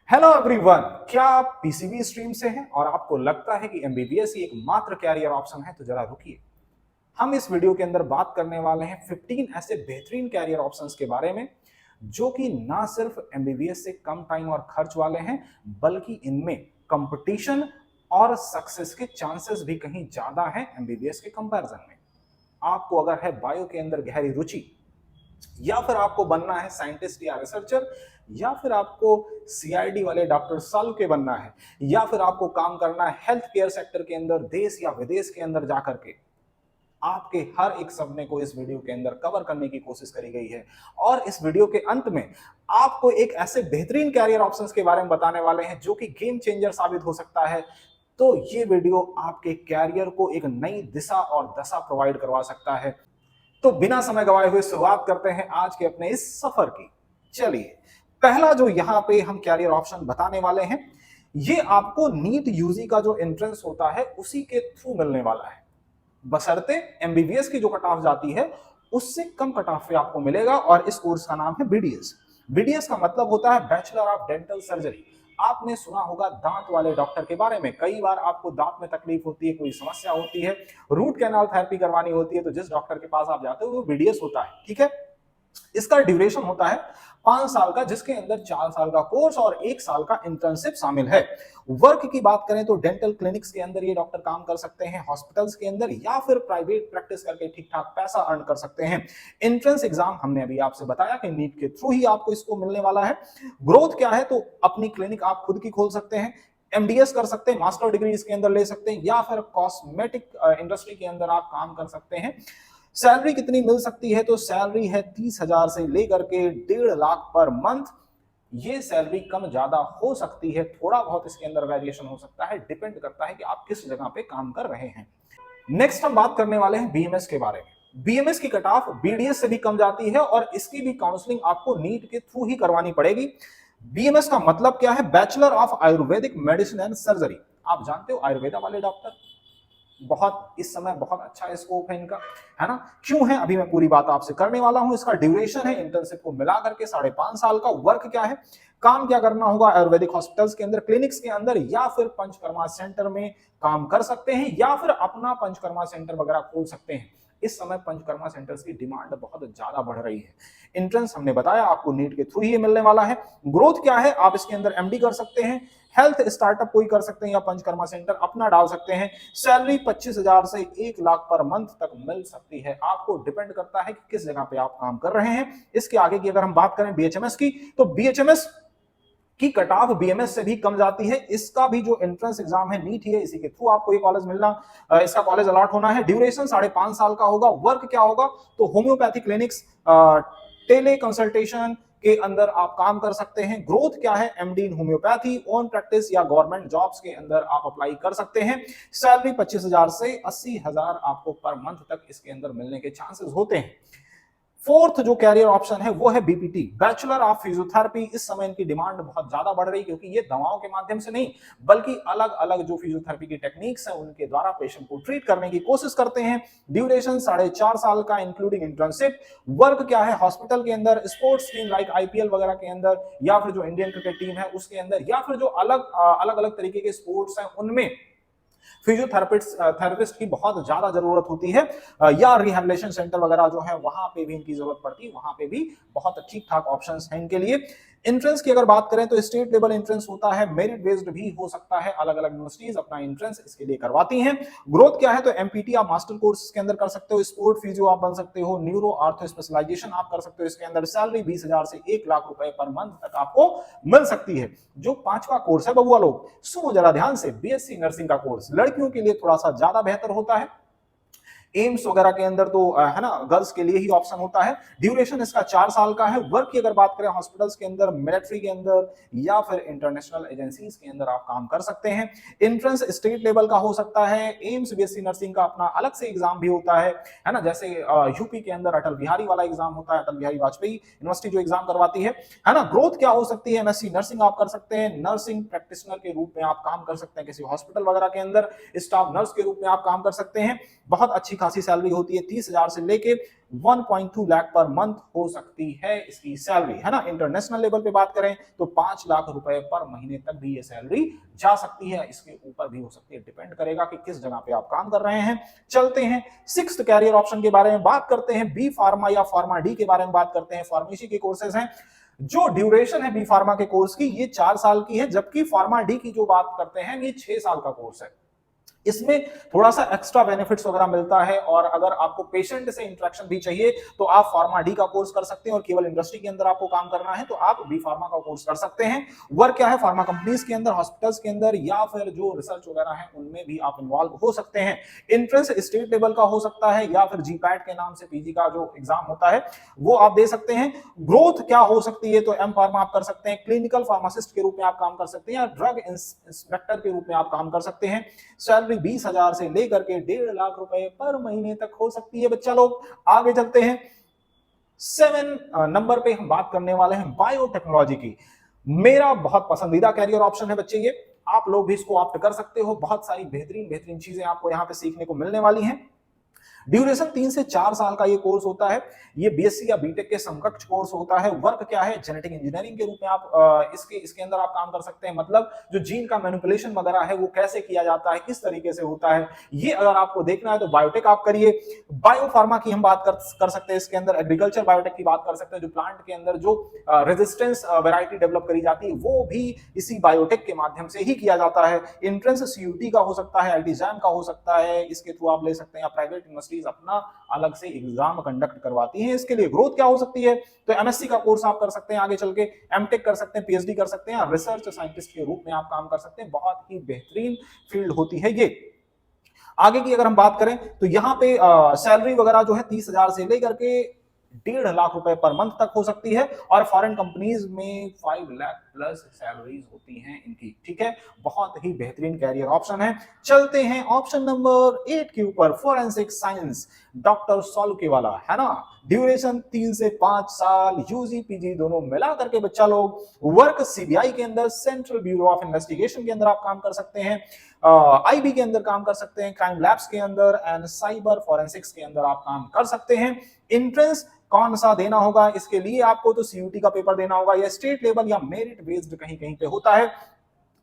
Hello everyone, क्या आप PCB stream से हैं और आपको लगता है कि एमबीबीएस ही एकमात्र कैरियर ऑप्शन है? तो जरा रुकिए। हम इस वीडियो के अंदर बात करने वाले हैं 15 ऐसे बेहतरीन कैरियर ऑप्शंस के बारे में जो कि ना सिर्फ एमबीबीएस से कम टाइम और खर्च वाले हैं, बल्कि इनमें कंपटीशन और सक्सेस के चांसेस भी कहीं ज्यादा हैं एमबीबीएस के कंपैरिजन में। आपको अगर है बायो के अंदर गहरी रुचि, या फिर आपको बनना है साइंटिस्ट या रिसर्चर, या फिर आपको सीआईडी वाले डॉक्टर सालू के बनना है, या फिर आपको काम करना है हेल्थ केयर सेक्टर के अंदर देश या विदेश के अंदर जाकर के, आपके हर एक सपने को इस वीडियो के अंदर कवर करने की कोशिश करी गई है। और इस वीडियो के अंत में आपको एक ऐसे बेहतरीन कैरियर ऑप्शंस के बारे में बताने वाले हैं जो कि गेम चेंजर साबित हो सकता है। तो ये वीडियो आपके कैरियर को एक नई दिशा और दशा प्रोवाइड करवा सकता है। तो बिना समय गवाए हुए शुरुआत करते हैं आज के अपने इस सफर की। चलिए, पहला जो यहां पे हम कैरियर ऑप्शन बताने वाले हैं, ये आपको नीट यूजी का जो एंट्रेंस होता है उसी के थ्रू मिलने वाला है। बशर्ते एमबीबीएस की जो कट ऑफ जाती है उससे कम कट ऑफ पे आपको मिलेगा। और इस कोर्स का नाम है बीडीएस। बीडीएस का मतलब होता है बैचलर ऑफ डेंटल सर्जरी। आपने सुना होगा दांत वाले डॉक्टर के बारे में। कई बार आपको दांत में तकलीफ होती है, कोई समस्या होती है, रूट कैनाल थेरेपी करवानी होती है, तो जिस डॉक्टर के पास आप जाते हो वो बीडीएस होता है। ठीक है, इसका ड्यूरेशन होता है 5 साल का, जिसके अंदर 4 साल का कोर्स और 1 साल का इंटर्नशिप शामिल है। वर्क की बात करें तो डेंटल क्लिनिक्स के अंदर ये डॉक्टर काम कर सकते हैं, हॉस्पिटल्स के अंदर, या फिर प्राइवेट प्रैक्टिस करके ठीक ठाक पैसा अर्न कर सकते हैं। एंट्रेंस एग्जाम हमने अभी आपसे बताया कि नीट के थ्रू ही आपको इसको मिलने वाला है। ग्रोथ क्या है, तो अपनी क्लिनिक आप खुद की खोल सकते हैं, एमडीएस कर सकते हैं, मास्टर डिग्री इसके अंदर ले सकते हैं, या फिर कॉस्मेटिक इंडस्ट्री के अंदर आप काम कर सकते हैं। सैलरी कितनी मिल सकती है, तो सैलरी है 30,000 से लेकर के 1.5 लाख पर मंथ। ये सैलरी कम ज्यादा हो सकती है, थोड़ा बहुत इसके अंदर वेरिएशन हो सकता है, डिपेंड करता है कि आप किस जगह पे काम कर रहे हैं। नेक्स्ट हम बात करने वाले हैं बीएमएस के बारे में। बीएमएस की कट ऑफ बीडीएस से भी कम जाती है और इसकी भी काउंसलिंग आपको नीट के थ्रू ही करवानी पड़ेगी। बीएमएस का मतलब क्या है? Bachelor of Ayurvedic medicine and surgery. आप जानते हो आयुर्वेदा वाले डॉक्टर बहुत इस समय बहुत अच्छा स्कोप है इनका, है ना? क्यों है, अभी मैं पूरी बात आपसे करने वाला हूं। इसका ड्यूरेशन है इंटर्नशिप को मिला करके 5.5 साल का। वर्क क्या है, काम क्या करना होगा? आयुर्वेदिक हॉस्पिटल्स के अंदर, क्लिनिक्स के अंदर, या फिर पंचकर्मा सेंटर में काम कर सकते हैं, या फिर अपना पंचकर्मा सेंटर वगैरह खोल सकते हैं। इस समय पंचकर्मा सेंटर्स की डिमांड बहुत ज्यादा बढ़ रही है। एंट्रेंस हमने बताया आपको नीट के थ्रू ही मिलने वाला है। ग्रोथ क्या है, आप इसके अंदर एमडी कर सकते हैं, हेल्थ स्टार्टअप कोई कर सकते हैं, या पंचकर्मा सेंटर अपना डाल सकते हैं। सैलरी 25,000 से 1 लाख पर मंथ तक मिल सकती है। आपको डिपेंड करता है कि किस जगह पे आप काम कर रहे हैं। इसके आगे की अगर हम बात करें बीएचएमएस की, तो बीएचएमएस की कट ऑफ बीएमएस से भी कम जाती है। इसका भी जो एंट्रेंस एग्जाम है नीट ही है, इसी के थ्रू आपको ये कॉलेज मिलना, इसका कॉलेज अलॉट होना है। ड्यूरेशन 5.5 साल का होगा। वर्क क्या होगा, तो होम्योपैथी क्लिनिक्स, टेली कंसल्टेशन के अंदर आप काम कर सकते हैं। ग्रोथ क्या है, एमडी इन होम्योपैथी, ओन प्रैक्टिस या गवर्नमेंट जॉब्स के अंदर आप अप्लाई कर सकते हैं। सैलरी 25,000 से 80,000 आपको पर मंथ तक इसके अंदर मिलने के चांसेस होते हैं। फोर्थ जो कैरियर ऑप्शन है वो है बीपीटी, बैचलर ऑफ फिजियोथेरेपी। इस समय इनकी डिमांड बहुत ज्यादा बढ़ रही है, क्योंकि ये दवाओं के माध्यम से नहीं, बल्कि अलग अलग जो फिजियोथेरेपी की टेक्निक्स है उनके द्वारा पेशेंट को ट्रीट करने की कोशिश करते हैं। ड्यूरेशन 4.5 साल का, इंक्लूडिंग इंटर्नशिप। वर्क क्या है, हॉस्पिटल के अंदर, स्पोर्ट्स टीम लाइक आईपीएल वगैरह के अंदर, या फिर जो इंडियन क्रिकेट टीम है उसके अंदर, या फिर जो अलग अलग तरीके के स्पोर्ट्स हैं उनमें थेरेपिस्ट की बहुत ज्यादा जरूरत होती है, या रिहैबिलिटेशन सेंटर वगैरह जो है वहां पे भी इनकी जरूरत पड़ती है। वहां पे भी बहुत ठीक ठाक ऑप्शंस हैं इनके लिए। एंट्रेंस की अगर बात करें तो स्टेट लेवल एंट्रेंस होता है, मेरिट बेस्ड भी हो सकता है। अलग अलग यूनिवर्सिटीज अपना एंट्रेंस इसके लिए करवाती हैं। ग्रोथ क्या है, तो एमपीटी आप मास्टर कोर्स के अंदर कर सकते हो, स्पोर्ट फिजियो आप बन सकते हो, न्यूरो आर्थो स्पेशलाइजेशन आप कर सकते हो। इसके अंदर सैलरी 20,000 से 1 लाख रुपए पर मंथ तक आपको मिल सकती है। जो 5वां कोर्स है बबुआ लोग, सुनो जरा ध्यान से, बीएससी नर्सिंग का कोर्स लड़कियों के लिए थोड़ा सा ज्यादा बेहतर होता है। एम्स वगैरह के अंदर तो है ना, गर्ल्स के लिए ही ऑप्शन होता है। ड्यूरेशन इसका 4 साल का है। वर्क की अगर बात करें, हॉस्पिटल्स के अंदर, मिलिट्री के अंदर, या फिर इंटरनेशनल एजेंसीज के अंदर आप काम कर सकते हैं। एंट्रेंस स्टेट लेवल का हो सकता है। एम्स बीएससी नर्सिंग का अपना अलग से एग्जाम भी होता है ना? जैसे यूपी के अंदर अटल बिहारी वाला एग्जाम होता है, अटल बिहारी वाजपेयी यूनिवर्सिटी जो एग्जाम करवाती है ना? ग्रोथ क्या हो सकती है, एमएससी नर्सिंग आप कर सकते हैं, नर्सिंग प्रैक्टिशनर के रूप में आप काम कर सकते हैं किसी हॉस्पिटल वगैरह के अंदर, स्टाफ नर्स के रूप में आप काम कर सकते हैं। बहुत अच्छी खासी सैलरी होती है, 30,000 से लेके 1.2 लाख पर मंथ हो सकती है इसकी सैलरी, है ना। इंटरनेशनल लेवल पे बात करें तो 5 लाख रुपए पर महीने तक भी ये सैलरी जा सकती है, इसके ऊपर भी हो सकती है, डिपेंड करेगा कि किस जगह पे आप काम कर रहे हैं। चलते हैं सिक्स्थ कैरियर ऑप्शन के बारे में बात करते हैं, बी फार्मा या फार्मा डी के बारे में बात करते हैं। फार्मेसी के कोर्सेज हैं, जो ड्यूरेशन है बी फार्मा के कोर्स की ये 4 साल की है, जबकि फार्मा डी की जो बात करते हैं ये 6 साल का कोर्स है। इसमें थोड़ा सा एक्स्ट्रा बेनिफिट्स वगैरह मिलता है, और अगर आपको पेशेंट से इंटरेक्शन भी चाहिए तो आप फार्मा डी का कोर्स कर सकते हैं, और केवल इंडस्ट्री के अंदर आपको काम करना है तो आप बी फार्मा का कोर्स कर सकते हैं। वर्क क्या है, फार्मा कंपनीज के अंदर, हॉस्पिटल्स के अंदर, या फिर जो रिसर्च वगैरह है उनमें भी आप इन्वॉल्व हो सकते हैं। एंट्रेंस स्टेट लेवल का हो सकता है, या फिर जीपैट के नाम से पीजी का जो एग्जाम होता है वो आप दे सकते हैं। ग्रोथ क्या हो सकती है, तो एम फार्मा आप कर सकते हैं, क्लिनिकल फार्मासिस्ट के रूप में आप काम कर सकते हैं, या ड्रग इंस्पेक्टर के रूप में आप काम कर सकते हैं। सैलरी 20,000 से लेकर के 1.5 लाख रुपए पर महीने तक हो सकती है। बच्चा लोग आगे चलते हैं, 7 नंबर पे हम बात करने वाले हैं बायोटेक्नोलॉजी की। मेरा बहुत पसंदीदा कैरियर ऑप्शन है बच्चे, ये आप लोग भी इसको ऑप्ट कर सकते हो। बहुत सारी बेहतरीन बेहतरीन चीजें आपको यहाँ पे सीखने को मिलने वाली हैं। ड्यूरेशन 3 से 4 साल का ये कोर्स होता है, ये बीएससी या बीटेक के समकक्ष कोर्स होता है। वर्क क्या है, जेनेटिक इंजीनियरिंग के रूप में आप इसके अंदर आप काम कर सकते हैं। मतलब जो जीन का मैनिपुलेशन वगैरह है वो कैसे किया जाता है, किस तरीके से होता है, ये अगर आपको देखना है तो बायोटेक आप करिए। बायोफार्मा की हम बात कर सकते हैं, इसके अंदर एग्रीकल्चर बायोटेक की बात कर सकते हैं। जो प्लांट के अंदर जो रेजिस्टेंस वैरायटी डेवलप करी जाती है वो भी इसी बायोटेक के माध्यम से ही किया जाता है। एंट्रेंस सीयूटी का हो सकता है, आईटी एग्जाम का हो सकता है, इसके थ्रू आप ले सकते हैं, या प्राइवेट यूनिवर्सिटी अपना अलग से एग्जाम कंडक्ट करवाती हैं। इसके लिए ग्रोथ क्या हो सकती है, तो एमएससी का कोर्स आप कर सकते हैं, आगे चल के एमटेक कर सकते हैं, पीएचडी कर सकते हैं, रिसर्च साइंटिस्ट के रूप में आप काम कर सकते हैं। बहुत ही बेहतरीन फील्ड होती है ये। आगे की अगर हम बात करें तो यहाँ पे सैलरी वगैरह जो है 30,000 से लेकर के 1.5 लाख रुपए पर मंथ तक हो सकती है, और फॉरेन कंपनीज में 5 लाख प्लस सैलरीज होती हैं इनकी, ठीक है। बहुत ही बेहतरीन कैरियर ऑप्शन है। चलते हैं ऑप्शन नंबर 8 के ऊपर, फोरेंसिक साइंस, डॉक्टर सॉल्के वाला, है ना। ड्यूरेशन 3 से 5 साल, यूजी पीजी दोनों मिला करके बच्चा लोग। वर्क सीबीआई के अंदर, सेंट्रल ब्यूरो ऑफ इन्वेस्टिगेशन के अंदर आप काम कर सकते हैं, आईबी के अंदर काम कर सकते हैं, क्राइम लैब्स के अंदर एंड साइबर फॉरेंसिक्स के अंदर आप काम कर सकते हैं। एंट्रेंस कौन सा देना होगा, इसके लिए आपको तो सीयूटी का पेपर देना होगा, या स्टेट लेवल या मेरिट बेस्ड कहीं कहीं पे होता है।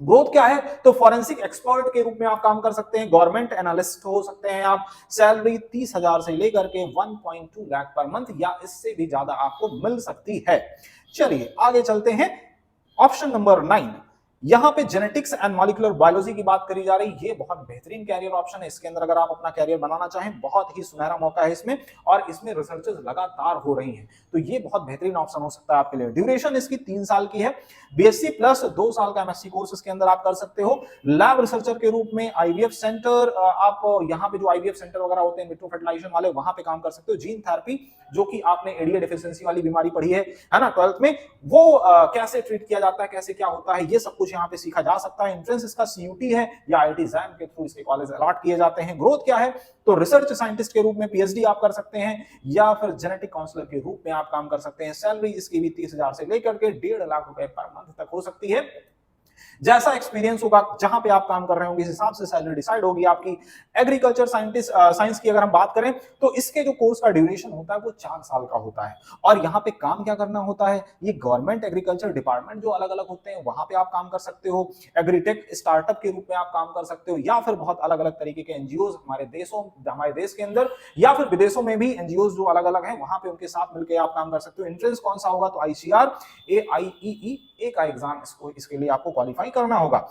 ग्रोथ क्या है, तो फॉरेंसिक एक्सपर्ट के रूप में आप काम कर सकते हैं, गवर्नमेंट एनालिस्ट हो सकते हैं आप। सैलरी 30,000 से लेकर के 1.2 लाख पर मंथ या इससे भी ज्यादा आपको मिल सकती है। चलिए आगे चलते हैं, ऑप्शन नंबर 9, यहां पे जेनेटिक्स एंड मॉलिक्यूलर बायोलॉजी की बात करी जा रही है। ये बहुत बेहतरीन कैरियर ऑप्शन है, इसके अंदर अगर आप अपना कैरियर बनाना चाहें बहुत ही सुनहरा मौका है इसमें, और इसमें रिसर्चेस लगातार हो रही हैं, तो ये बहुत बेहतरीन ऑप्शन हो सकता है आपके लिए। ड्यूरेशन इसकी 3 साल की है, बीएससी प्लस 2 साल का एमएससी कोर्स इसके अंदर आप कर सकते हो। लैब रिसर्चर के रूप में आईवीएफ सेंटर, आप यहाँ पे जो आईवीएफ सेंटर वगैरह होते हैं विट्रो फर्टिलाइजेशन वाले, वहां पे काम कर सकते हो। जीन थेरेपी, जो कि आपने एडीए डिफिशिएंसी वाली बीमारी पढ़ी है ना 12th में, वो कैसे ट्रीट किया जाता है, कैसे क्या होता है, ये सब कुछ यहाँ पे सीखा जा सकता है। एंट्रेंस इसका सीयूटी है या आईटी एग्जाम के थ्रू इसके कॉलेज अलॉट किए जाते हैं। ग्रोथ क्या है, तो रिसर्च साइंटिस्ट के रूप में पीएचडी आप कर सकते हैं, या फिर जेनेटिक काउंसलर के रूप में आप काम कर सकते हैं। सैलरी इसकी भी 30,000 से लेकर के 1.5 लाख रुपए पर मंथ तक हो सकती है। जैसा एक्सपीरियंस होगा, जहां पे आप काम कर रहे होंगे, इस हिसाब से सैलरी डिसाइड होगी आपकी। एग्रीकल्चर साइंटिस्ट साइंस की अगर हम बात करें तो इसके जो कोर्स का ड्यूरेशन होता है वो 4 साल का होता है, और यहाँ पे काम क्या करना होता है, ये गवर्नमेंट एग्रीकल्चर डिपार्टमेंट जो अलग अलग होते हैं वहां पे आप काम कर सकते हो। एग्रीटेक स्टार्टअप के रूप में आप काम कर सकते हो, या फिर बहुत अलग अलग तरीके के एनजीओ हमारे देश के अंदर या फिर विदेशों में भी एनजीओ जो अलग अलग हैं वहां पे उनके साथ मिलकर आप काम कर सकते हो। एंट्रेंस कौन सा होगा, तो आईसीआर AIEE का एग्जाम इसके लिए आपको क्वालिफाई करना होगा।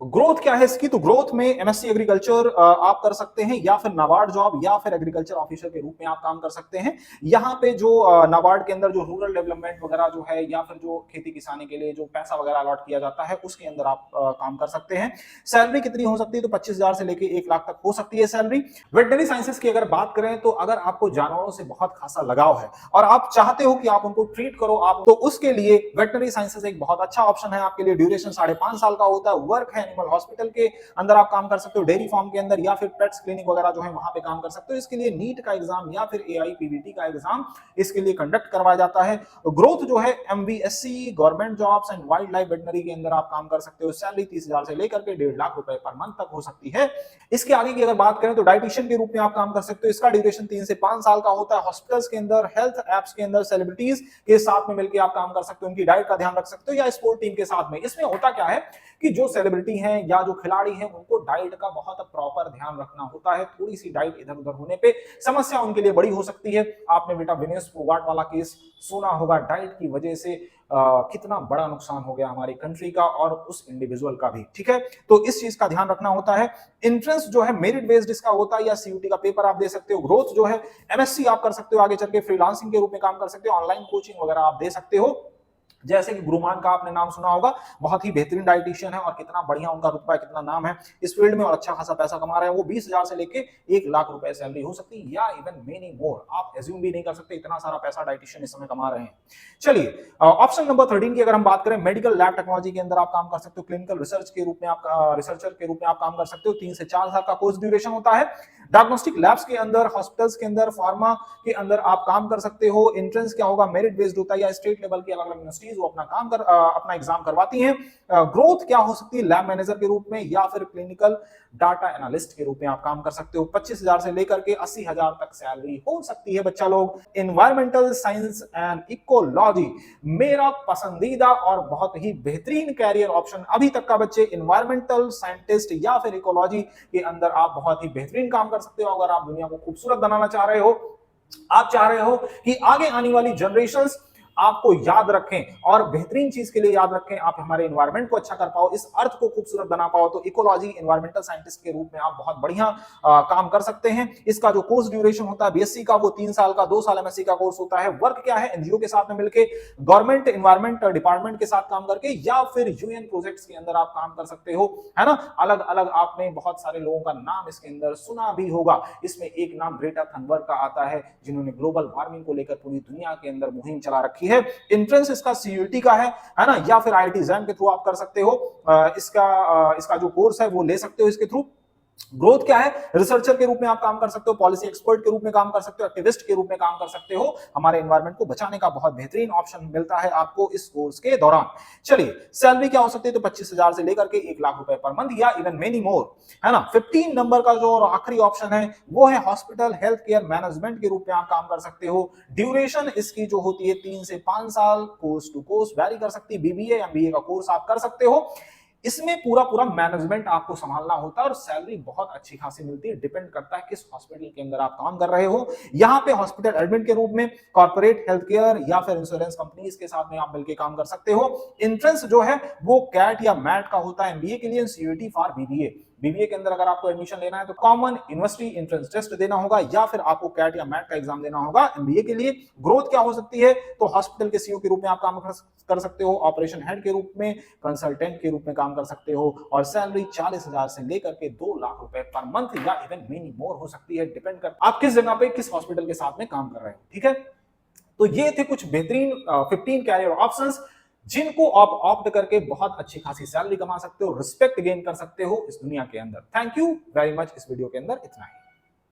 ग्रोथ क्या है इसकी, तो ग्रोथ में एमएससी एग्रीकल्चर आप कर सकते हैं, या फिर नाबार्ड जॉब, या फिर एग्रीकल्चर ऑफिसर के रूप में आप काम कर सकते हैं। यहाँ पे जो नाबार्ड के अंदर जो रूरल डेवलपमेंट वगैरह जो है, या फिर जो खेती किसानी के लिए जो पैसा वगैरह अलॉट किया जाता है उसके अंदर आप काम कर सकते हैं। सैलरी कितनी हो सकती है, तो 25,000 से लेकर 1 लाख तक हो सकती है सैलरी। वेटनरी साइंसेस की अगर बात करें तो अगर आपको जानवरों से बहुत खासा लगाव है और आप चाहते हो कि आप उनको ट्रीट करो, आप तो उसके लिए वेटनरी साइंसेस एक बहुत अच्छा ऑप्शन है आपके लिए। ड्यूरेशन 5.5 साल का होता है। वर्क है एनिमल हॉस्पिटल के अंदर आप काम कर सकते हो, डेयरी फार्म के अंदर, या फिर पेट्स क्लिनिक वगैरह जो है वहां पे काम कर सकते हो। इसके लिए नीट का एग्जाम या फिर AIPBT का एग्जाम इसके लिए कंडक्ट करवाया जाता है। ग्रोथ जो है MVSC, government jobs and wild life veterinary के अंदर आप काम कर सकते हो। सैलरी 30,000 से लेकर के 1.5 लाख रुपए पर मंथ तक हो सकती है। इसके आगे की अगर बात करें तो डाइटिशियन के रूप में आप काम कर सकते हो। इसका ड्यूरेशन 3 से 5 साल का होता है। हॉस्पिटल्स के अंदर, हेल्थ एप्स के अंदर सेलिब्रिटीज के साथ में मिलकर आप काम कर सकते हो, उनकी डाइट का ध्यान रख सकते हो, या स्पोर्ट टीम के साथ में। इसमें होता क्या है कि जो सेलिब्रिटी हैं या जो खिलाड़ी हैं उनको डाइट का बहुत प्रॉपर ध्यान रखना होता है। थोड़ी सी डाइट इधर उधर होने पे समस्या उनके लिए बड़ी हो सकती है। आपने बेटा विनेश फोगाट वाला केस सुना होगा, डाइट की वजह से कितना बड़ा नुकसान हो गया हमारी कंट्री का और उस इंडिविजुअल का भी, ठीक है। तो इस चीज का ध्यान रखना होता है। एंट्रेंस जो है मेरिट बेस्ड इसका होता है, या CUT का पेपर आप दे सकते हो। ग्रोथ जो है MSc आप कर सकते हो, आगे चल के फ्रीलांसिंग के रूप में काम कर सकते हो, ऑनलाइन कोचिंग वगैरह आप दे सकते हो। जैसे कि गुरुमान का आपने नाम सुना होगा, बहुत ही बेहतरीन डाइटिशियन है और कितना बढ़िया उनका रुतबा है, कितना नाम है इस फील्ड में और अच्छा खासा पैसा कमा रहे हैं वो। 20,000 से लेके 1 लाख रुपए सैलरी हो सकती है, या इवन मेनी मोर। आप एज्यूम भी नहीं कर सकते इतना सारा पैसा डाइटिशियन इस समय कमा रहे हैं। चलिए ऑप्शन नंबर 13 की अगर हम बात करें, मेडिकल लैब टेक्नोलॉजी के अंदर आप काम कर सकते हो। क्लिनिकल रिसर्च के रूप में आप रिसर्चर के रूप में आप काम कर सकते हो। 3 से 4 साल का कोर्स ड्यूरेशन होता है। डायग्नोस्टिक लैब्स के अंदर, हॉस्पिटल्स के अंदर, फार्मा के अंदर आप काम कर सकते हो। एंट्रेंस क्या होगा, मेरिट बेस्ड होता है, या स्टेट लेवल की अलग अलग यूनिवर्सिटीज वो अपना एग्जाम करवाती हैं। ग्रोथ क्या हो सकती है, लैब मैनेजर के रूप में या फिर क्लिनिकल डाटा एनालिस्ट के रूप में आप काम कर सकते हो। 25,000 से लेकर के 80,000 तक सैलरी हो सकती है बच्चा लोग। एनवायरमेंटल साइंस एंड इकोलॉजी मेरा पसंदीदा और बहुत ही बेहतरीन कैरियर ऑप्शन अभी तक का बच्चे। एनवायरमेंटल साइंटिस्ट या फिर इकोलॉजी के अंदर आप बहुत ही बेहतरीन काम कर सकते हो। अगर आप दुनिया को खूबसूरत बनाना चाह रहे हो, आप चाह रहे हो कि आगे आने वाली जनरेशंस आपको याद रखें और बेहतरीन चीज के लिए याद रखें, आप हमारे एनवायरनमेंट को अच्छा कर पाओ, इस अर्थ को खूबसूरत बना पाओ, तो इकोलॉजी, एनवायरमेंटल साइंटिस्ट के रूप में आप बहुत बढ़िया काम कर सकते हैं। इसका जो कोर्स ड्यूरेशन होता है BSc का, वो 3 साल का, 2 साल MSc का कोर्स होता है। वर्क क्या है, NGO के साथ में मिलकर, गवर्नमेंट एनवायरमेंट डिपार्टमेंट के साथ काम करके, या फिर UN प्रोजेक्ट्स के अंदर आप काम कर सकते हो, है ना। अलग अलग आपने बहुत सारे लोगों का नाम इसके अंदर सुना भी होगा। इसमें एक नाम ग्रेटा थनबर्ग का आता है, जिन्होंने ग्लोबल वार्मिंग को लेकर पूरी दुनिया के अंदर मुहिम चला रखी है। एंट्रेंस इसका CUT का है ना, या फिर IIT एग्जाम के थ्रू आप कर सकते हो। इसका जो कोर्स है वो ले सकते हो इसके थ्रू। ग्रोथ क्या है, रिसर्चर के रूप में आप काम कर सकते हो, पॉलिसी एक्सपर्ट के रूप में काम कर सकते हो, एक्टिविस्ट के रूप में काम कर सकते हो। हमारे एनवायरनमेंट को बचाने का बहुत बेहतरीन ऑप्शन मिलता है आपको इस कोर्स के दौरान। चलिए सैलरी क्या हो सकती है, तो 25,000 से लेकर के 1 लाख रुपए पर मंथ, या इवन मेनी मोर, है ना। 15 नंबर का जो आखिरी ऑप्शन है वो है हॉस्पिटल हेल्थ केयर मैनेजमेंट के रूप में आप काम कर सकते हो। ड्यूरेशन इसकी जो होती है 3 से 5 साल, कोर्स टू कोर्स वैरी कर सकती है। BBA MBA का कोर्स आप कर सकते हो। इसमें पूरा मैनेजमेंट आपको संभालना होता है और सैलरी बहुत अच्छी खासी मिलती है। डिपेंड करता है किस हॉस्पिटल के अंदर आप काम कर रहे हो। यहाँ पे हॉस्पिटल एडमिन के रूप में, कॉर्पोरेट हेल्थ केयर या फिर इंश्योरेंस कंपनीज के साथ में आप मिलकर काम कर सकते हो। एंट्रेंस जो है वो कैट या मैट का होता है MBA के लिए, CUT फॉर BBA। BBA के अंदर अगर आपको एडमिशन लेना है तो कॉमन यूनिवर्सिटी एंट्रेंस टेस्ट देना होगा, या फिर आपको कैट या मैट का एग्जाम देना होगा MBA के लिए। ग्रोथ क्या हो सकती है, तो हॉस्पिटल के CEO के रूप में आप काम कर सकते हो, ऑपरेशन हेड के रूप में, कंसल्टेंट के रूप में काम कर सकते हो, और सैलरी 40,000 से लेकर के 2 लाख रुपए पर मंथ या इवन मेनी मोर हो सकती है। डिपेंड कर आप किस जगह पे, किस हॉस्पिटल के साथ में काम कर रहे हो, ठीक है। तो ये थे कुछ बेहतरीन 15 कैरियर ऑप्शंस जिनको आप ऑप्ट करके बहुत अच्छी खासी सैलरी कमा सकते हो, रिस्पेक्ट गेन कर सकते हो इस दुनिया के अंदर। Thank you very much. इस वीडियो के अंदर इतना ही।